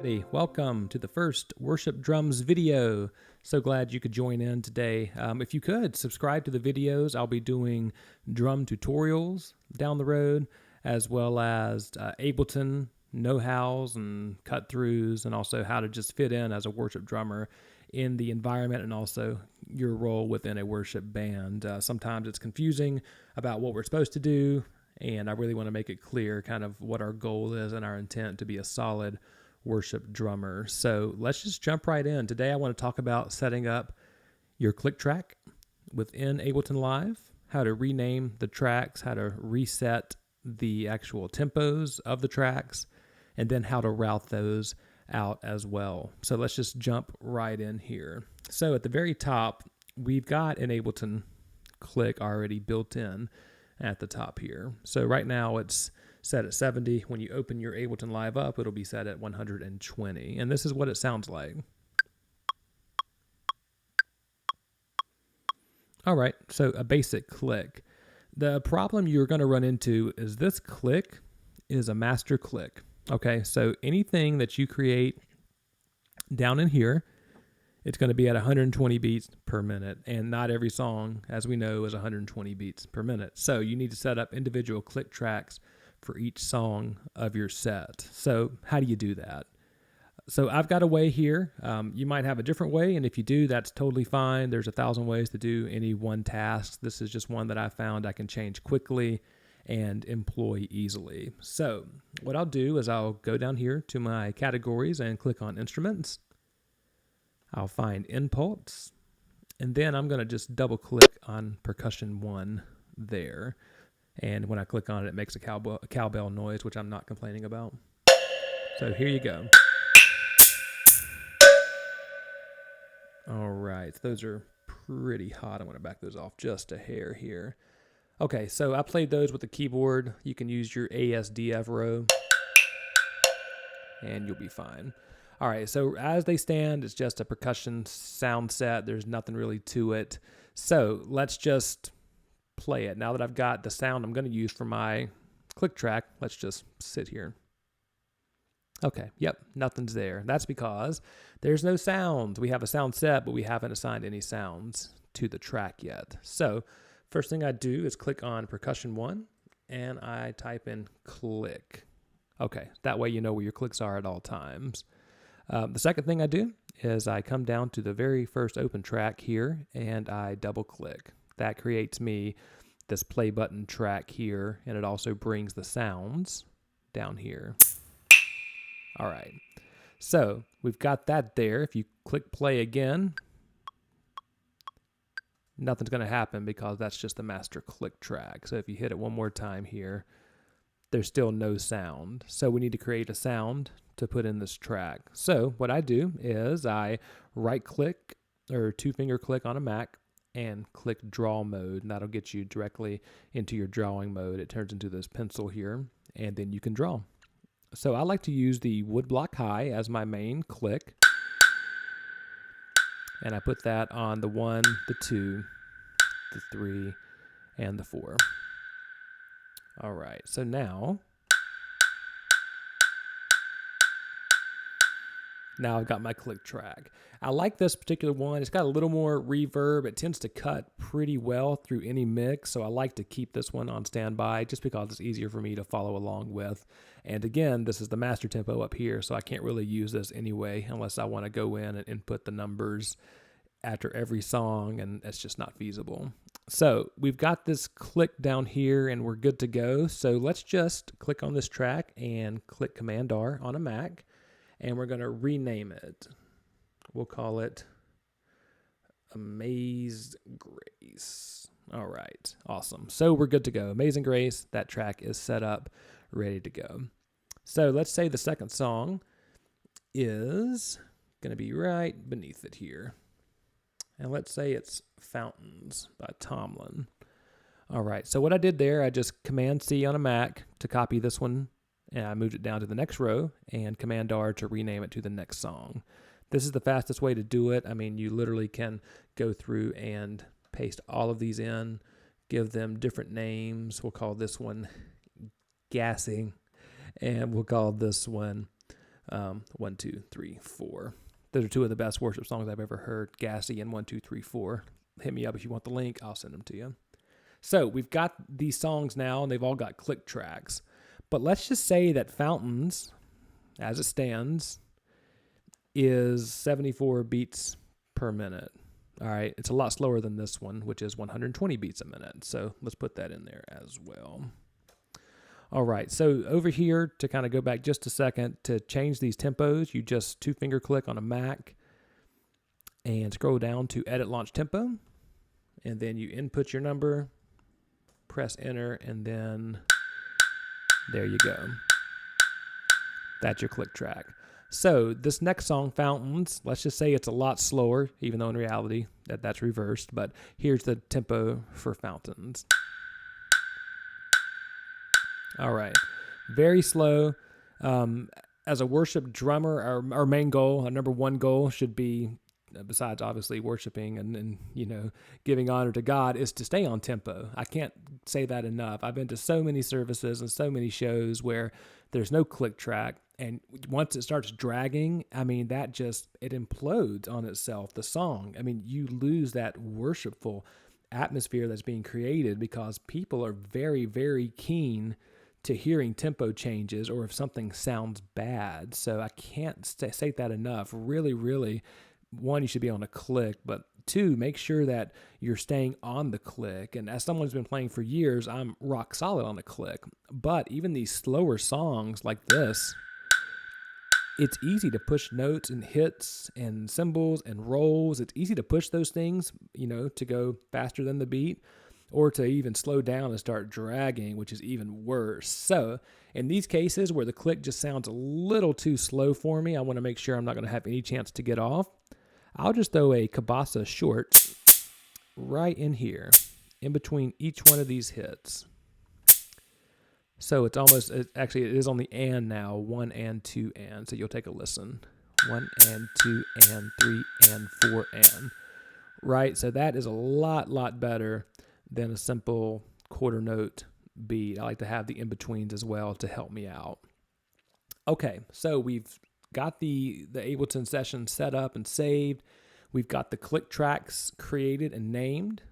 Hey, welcome to the first Worship Drums video. So glad you could join in today. If you could, subscribe to the videos. I'll be doing drum tutorials down the road, as well as Ableton know-hows and cut-throughs, and also how to just fit in as a worship drummer in the environment and also your role within a worship band. Sometimes it's confusing about what we're supposed to do, and I really want to make it clear kind of what our goal is and our intent to be a solid worship drummer. So let's just jump right in. Today I want to talk about setting up your click track within Ableton Live, how to rename the tracks, how to reset the actual tempos of the tracks, and then how to route those out as well. So let's just jump right in here. So at the very top, we've got an Ableton click already built in at the top here. So right now it's set at 70. When you open your Ableton Live up, it'll be set at 120. And this is what it sounds like. All right, so a basic click. The problem you're going to run into is this click is a master click. Okay, so anything that you create down in here, it's going to be at 120 beats per minute, and not every song, as we know, is 120 beats per minute. So you need to set up individual click tracks for each song of your set. So how do you do that? So I've got a way here. You might have a different way, and if you do, that's totally fine. There's 1,000 ways to do any one task. This is just one that I found I can change quickly and employ easily. So what I'll do is I'll go down here to my categories and click on instruments. I'll find inputs, and then I'm going to just double click on percussion 1 there. And when I click on it, it makes a cowbell noise, which I'm not complaining about. So here you go. All right, those are pretty hot. I'm going to back those off just a hair here. Okay, so I played those with the keyboard. You can use your ASDF row, and you'll be fine. All right, so as they stand, it's just a percussion sound set. There's nothing really to it. So let's just play it. Now that I've got the sound I'm going to use for my click track, let's just sit here. Okay, yep, nothing's there. That's because there's no sounds. We have a sound set, but we haven't assigned any sounds to the track yet. So first thing I do is click on percussion 1, and I type in click. Okay, that way you know where your clicks are at all times. The second thing I do is I come down to the very first open track here, and I double click. That creates me this play button track here, and it also brings the sounds down here. All right, so we've got that there. If you click play again, nothing's going to happen because that's just the master click track. So if you hit it one more time here, there's still no sound. So we need to create a sound to put in this track. So what I do is I right click or 2-finger click on a Mac and click draw mode, and that'll get you directly into your drawing mode. It turns into this pencil here, and then you can draw. So I like to use the woodblock high as my main click, and I put that on the 1, the 2, the 3, and the 4. All right, so now I've got my click track. I like this particular one. It's got a little more reverb. It tends to cut pretty well through any mix, so I like to keep this one on standby just because it's easier for me to follow along with. And again, this is the master tempo up here, so I can't really use this anyway unless I want to go in and input the numbers after every song, and it's just not feasible. So we've got this click down here, and we're good to go. So let's just click on this track and click Command-R on a Mac, and we're going to rename it. We'll call it Amazing Grace. All right, awesome. So we're good to go. Amazing Grace, that track is set up, ready to go. So let's say the second song is going to be right beneath it here. And let's say it's Fountains by Tomlin. All right, so what I did there, I just Command-C on a Mac to copy this one, and I moved it down to the next row, and Command-R to rename it to the next song. This is the fastest way to do it. I mean, you literally can go through and paste all of these in, give them different names. We'll call this one Gassing, and we'll call this one 1, 2, 3, 4. Those are two of the best worship songs I've ever heard. Gassy and 1, 2, 3, 4. Hit me up if you want the link. I'll send them to you. So we've got these songs now, and they've all got click tracks. But let's just say that Fountains, as it stands, is 74 beats per minute. All right, it's a lot slower than this one, which is 120 beats a minute. So let's put that in there as well. All right, so over here, to kind of go back just a second, to change these tempos, you just two-finger click on a Mac and scroll down to Edit Launch Tempo, and then you input your number, press Enter, and then there you go. That's your click track. So this next song, Fountains, let's just say it's a lot slower, even though in reality that's reversed, but here's the tempo for Fountains. All right, very slow. As a worship drummer, our main goal, our number one goal should be, besides obviously worshiping and giving honor to God, is to stay on tempo. I can't say that enough. I've been to so many services and so many shows where there's no click track, and once it starts dragging, I mean, it implodes on itself, the song. I mean, you lose that worshipful atmosphere that's being created because people are very, very keen to hearing tempo changes or if something sounds bad. So I can't say that enough. Really, really, one, you should be on a click, but two, make sure that you're staying on the click. And as someone who's been playing for years, I'm rock solid on a click. But even these slower songs like this, it's easy to push notes and hits and cymbals and rolls. It's easy to push those things, to go faster than the beat, or to even slow down and start dragging, which is even worse. So in these cases where the click just sounds a little too slow for me, I want to make sure I'm not going to have any chance to get off. I'll just throw a Kabasa short right in here, in between each one of these hits. So it is on the and now, 1 and 2 and. So you'll take a listen. 1 and 2 and 3 and 4 and. Right, so that is a lot better than a simple quarter note beat. I like to have the in-betweens as well to help me out. Okay, so we've got the Ableton session set up and saved. We've got the click tracks created and named.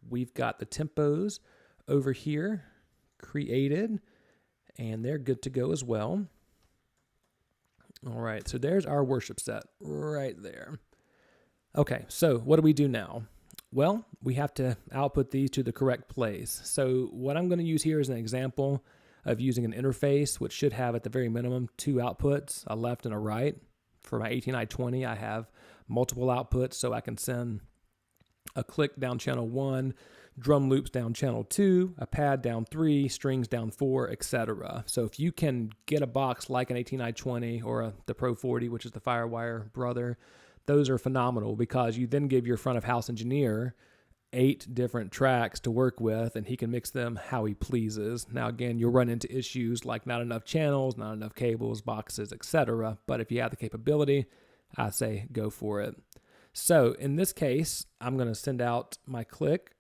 We've got the tempos over here created, and they're good to go as well. All right, so there's our worship set right there. Okay, so what do we do now? Well, we have to output these to the correct place. So what I'm going to use here is an example of using an interface, which should have at the very minimum 2 outputs, a left and a right. For my 18i20, I have multiple outputs, so I can send a click down channel 1, drum loops down channel 2, a pad down 3, strings down 4, etc. So if you can get a box like an 18i20 or the Pro 40, which is the Firewire brother, those are phenomenal because you then give your front of house engineer 8 different tracks to work with, and he can mix them how he pleases. Now, again, you'll run into issues like not enough channels, not enough cables, boxes, etc. But if you have the capability, I say go for it. So in this case, I'm going to send out my click.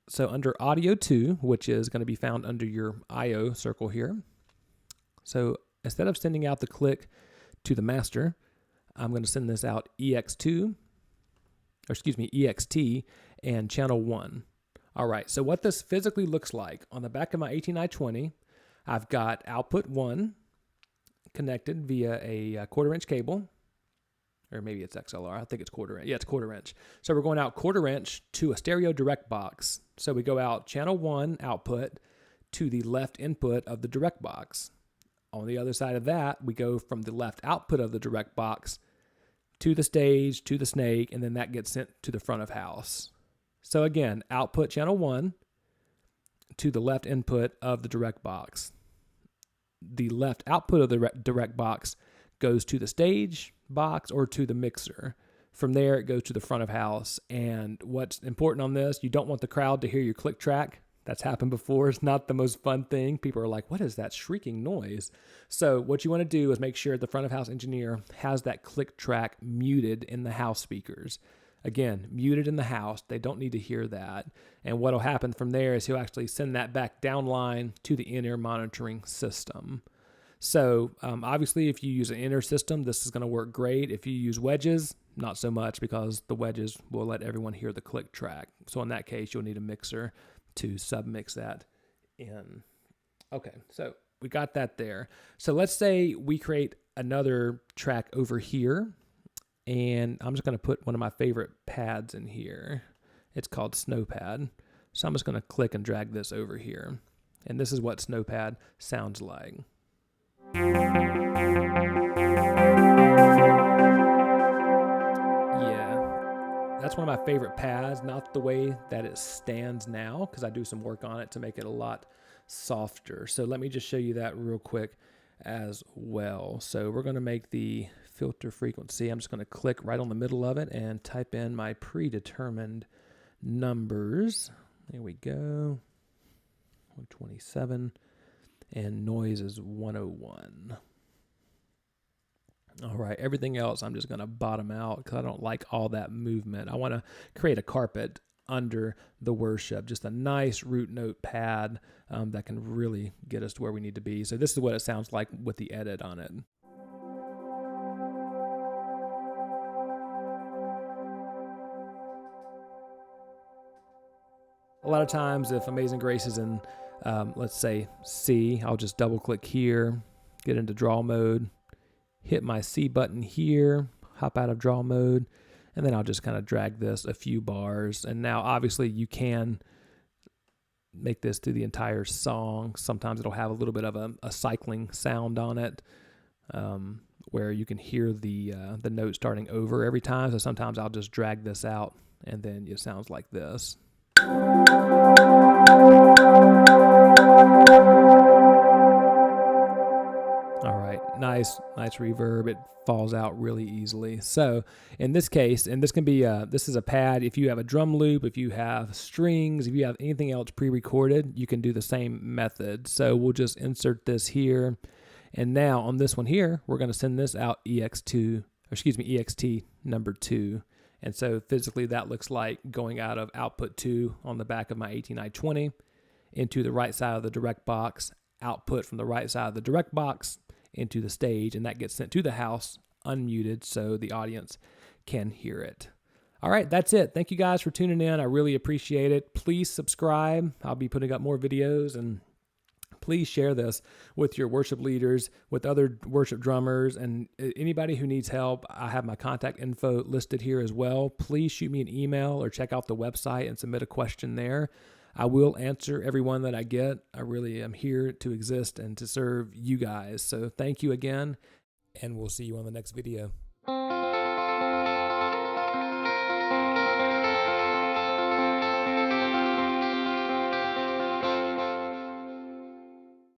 So under Audio 2, which is going to be found under your I/O circle here. So instead of sending out the click to the master, I'm going to send this out EXT and channel 1. All right, so what this physically looks like, on the back of my 18i20, I've got output 1 connected via a quarter-inch cable, or maybe it's XLR. I think it's quarter-inch. Yeah, it's quarter-inch. So we're going out quarter-inch to a stereo direct box. So we go out channel 1 output to the left input of the direct box. On the other side of that, we go from the left output of the direct box to the stage, to the snake, and then that gets sent to the front of house. So again, output channel 1 to the left input of the direct box. The left output of the direct box goes to the stage box or to the mixer. From there, it goes to the front of house. And what's important on this, you don't want the crowd to hear your click track. That's happened before. It's not the most fun thing. People are like, what is that shrieking noise? So what you want to do is make sure the front of house engineer has that click track muted in the house speakers. Again, muted in the house. They don't need to hear that. And what will happen from there is he'll actually send that back downline to the in-ear monitoring system. So obviously, if you use an inner system, this is going to work great. If you use wedges, not so much, because the wedges will let everyone hear the click track. So in that case, you'll need a mixer to submix that in. Okay, so we got that there. So let's say we create another track over here, and I'm just going to put one of my favorite pads in here. It's called Snow Pad. So I'm just going to click and drag this over here. And this is what Snow Pad sounds like. Yeah, that's one of my favorite pads, not the way that it stands now, because I do some work on it to make it a lot softer. So let me just show you that real quick as well. So we're going to make the filter frequency. I'm just going to click right on the middle of it and type in my predetermined numbers. There we go. 127, and noise is 101. All right, everything else I'm just going to bottom out because I don't like all that movement. I want to create a carpet under the worship, just a nice root note pad that can really get us to where we need to be. So this is what it sounds like with the edit on it. A lot of times if Amazing Grace is in, let's say C, I'll just double click here, get into draw mode, hit my C button here, hop out of draw mode, and then I'll just kind of drag this a few bars. And now obviously you can make this through the entire song. Sometimes it'll have a little bit of a cycling sound on it, where you can hear the note starting over every time. So sometimes I'll just drag this out and then it sounds like this. All right, nice reverb. It falls out really easily. So in this case, and this can be this is a pad. If you have a drum loop, if you have strings, if you have anything else pre-recorded, you can do the same method. So we'll just insert this here, and now on this one here, we're going to send this out EXT number 2. And so physically that looks like going out of output 2 on the back of my 18i20 into the right side of the direct box, output from the right side of the direct box into the stage, and that gets sent to the house unmuted so the audience can hear it. All right, that's it. Thank you guys for tuning in. I really appreciate it. Please subscribe. I'll be putting up more videos, and please share this with your worship leaders, with other worship drummers, and anybody who needs help. I have my contact info listed here as well. Please shoot me an email or check out the website and submit a question there. I will answer everyone that I get. I really am here to exist and to serve you guys. So thank you again, and we'll see you on the next video.